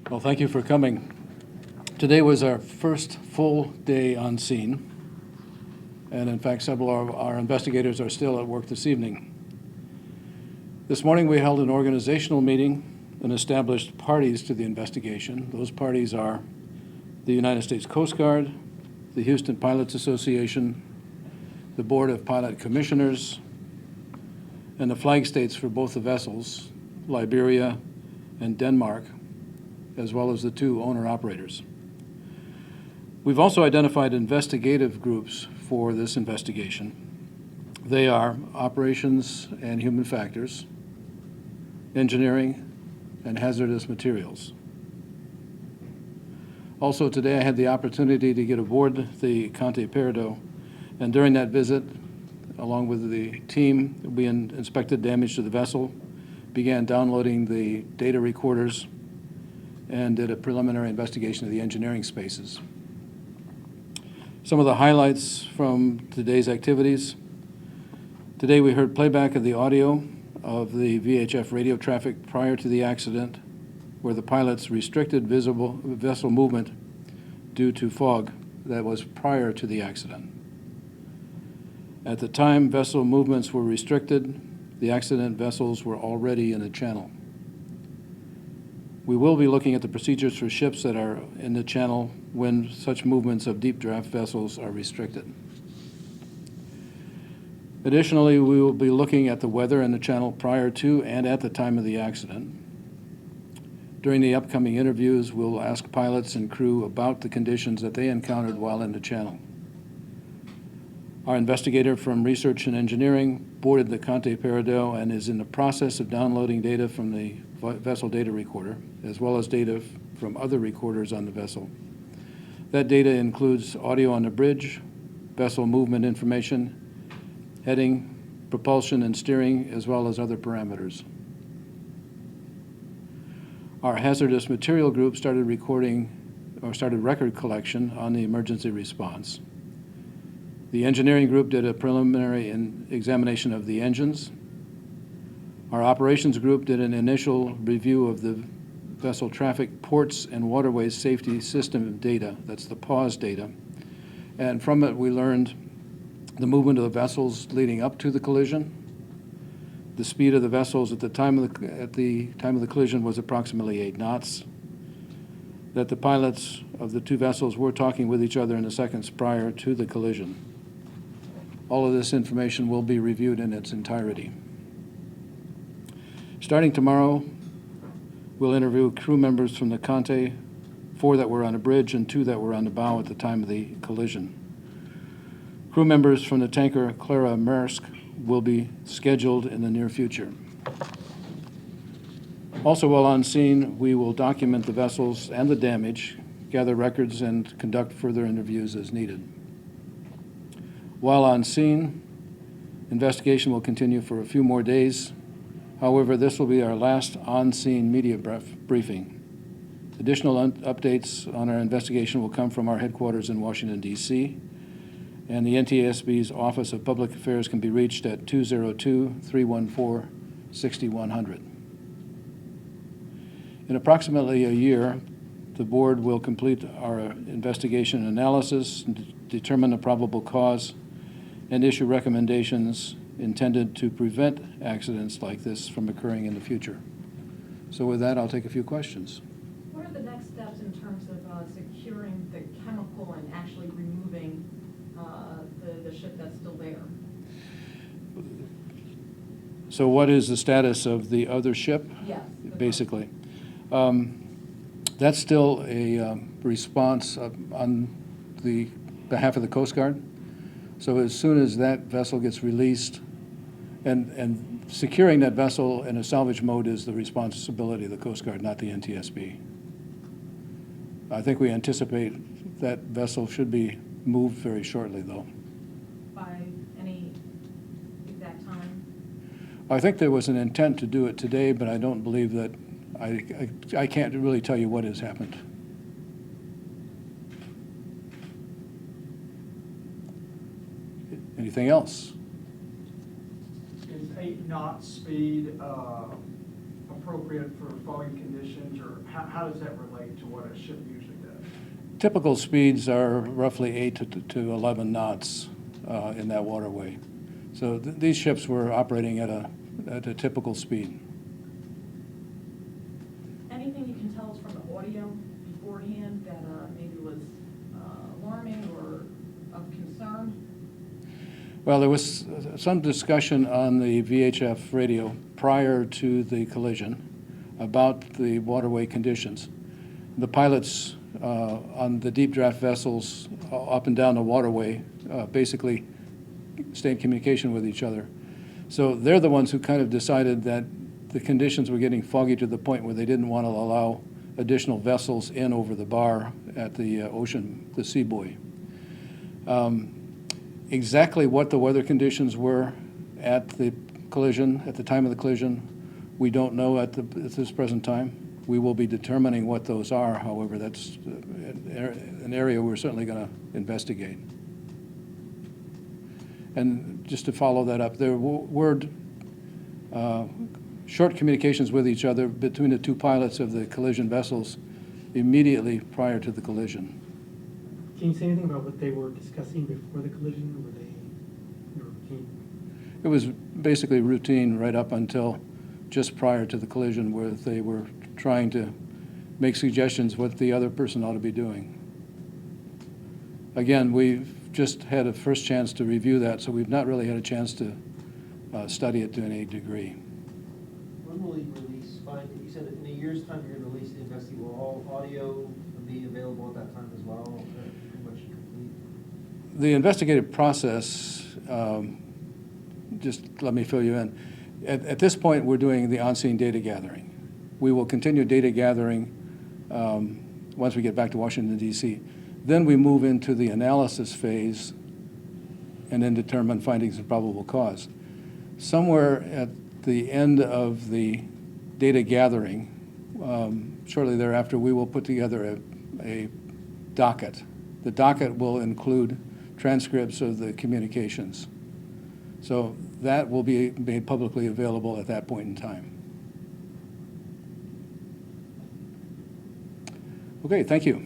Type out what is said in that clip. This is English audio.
Well, thank you for coming. Today was our first full day on scene, and in fact, several of our investigators are still at work this evening. This morning, we held an organizational meeting and established parties to the investigation. Those parties are the United States Coast Guard, the Houston Pilots Association, the Board of Pilot Commissioners, and the flag states for both the vessels, Liberia and Denmark, as well as the two owner-operators. We've also identified investigative groups for this investigation. They are Operations and Human Factors, Engineering, and Hazardous Materials. Also today I had the opportunity to get aboard the Conte Peridot, and during that visit, along with the team, we inspected damage to the vessel, began downloading the data recorders, and did a preliminary investigation of the engineering spaces. Some of the highlights from today's activities. Today we heard playback of the audio of the VHF radio traffic prior to the accident, where the pilots restricted visible vessel movement due to fog that was prior to the accident. At the time vessel movements were restricted, the accident vessels were already in the channel. We will be looking at the procedures for ships that are in the channel when such movements of deep draft vessels are restricted. Additionally, we will be looking at the weather in the channel prior to and at the time of the accident. During the upcoming interviews, we'll ask pilots and crew about the conditions that they encountered while in the channel. Our investigator from Research and Engineering boarded the Conte Peridot and is in the process of downloading data from the vessel data recorder, as well as data from other recorders on the vessel. That data includes audio on the bridge, vessel movement information, heading, propulsion and steering, as well as other parameters. Our hazardous material group started record collection on the emergency response. The engineering group did a preliminary examination of the engines. Our operations group did an initial review of the vessel traffic ports and waterways safety system data, that's the PAWS data, and from it we learned the movement of the vessels leading up to the collision. The speed of the vessels at the time of the collision was approximately 8 knots, that the pilots of the two vessels were talking with each other in the seconds prior to the collision. All of this information will be reviewed in its entirety. Starting tomorrow, we'll interview crew members from the Conte, 4 that were on a bridge and 2 that were on the bow at the time of the collision. Crew members from the tanker Clara Maersk will be scheduled in the near future. Also, while on scene, we will document the vessels and the damage, gather records, and conduct further interviews as needed. While on scene, investigation will continue for a few more days. However, this will be our last on-scene media briefing. Additional updates on our investigation will come from our headquarters in Washington, D.C., and the NTSB's Office of Public Affairs can be reached at 202-314-6100. In approximately a year, the board will complete our investigation analysis, determine the probable cause, and issue recommendations intended to prevent accidents like this from occurring in the future. So with that, I'll take a few questions. What are the next steps in terms of securing the chemical and actually removing the ship that's still there? So what is the status of the other ship? Yes. Basically. That's still a response on the behalf of the Coast Guard. So as soon as that vessel gets released, and securing that vessel in a salvage mode is the responsibility of the Coast Guard, not the NTSB. I think we anticipate that vessel should be moved very shortly, though. By any exact time? I think there was an intent to do it today, but I don't believe that, I can't really tell you what has happened. Anything else? Is 8 knot speed appropriate for foggy conditions, or how does that relate to what a ship usually does? Typical speeds are roughly 8 to 11 knots in that waterway. So these ships were operating at a typical speed. Anything you can tell us from the audio beforehand that maybe was alarming or of concern? Well, there was some discussion on the VHF radio prior to the collision about the waterway conditions. The pilots on the deep draft vessels up and down the waterway basically stay in communication with each other. So they're the ones who kind of decided that the conditions were getting foggy to the point where they didn't want to allow additional vessels in over the bar at the the sea buoy. Exactly what the weather conditions were at the collision, at the time of the collision, we don't know at this present time. We will be determining what those are. However, that's an area we're certainly going to investigate. And just to follow that up, there were short communications with each other between the two pilots of the collision vessels immediately prior to the collision. Can you say anything about what they were discussing before the collision? Were they routine? It was basically routine right up until just prior to the collision, where they were trying to make suggestions what the other person ought to be doing. Again, we've just had a first chance to review that, so we've not really had a chance to study it to any degree. When will you release findings? You said that in a year's time you're going to release the investigation. Will all audio be available at that time as well? Pretty much complete? The investigative process, just let me fill you in. At this point, we're doing the on-scene data gathering. We will continue data gathering once we get back to Washington, D.C. Then we move into the analysis phase and then determine findings of probable cause. Somewhere at the end of the data gathering, shortly thereafter, we will put together a docket. The docket will include transcripts of the communications. So that will be made publicly available at that point in time. Okay, thank you.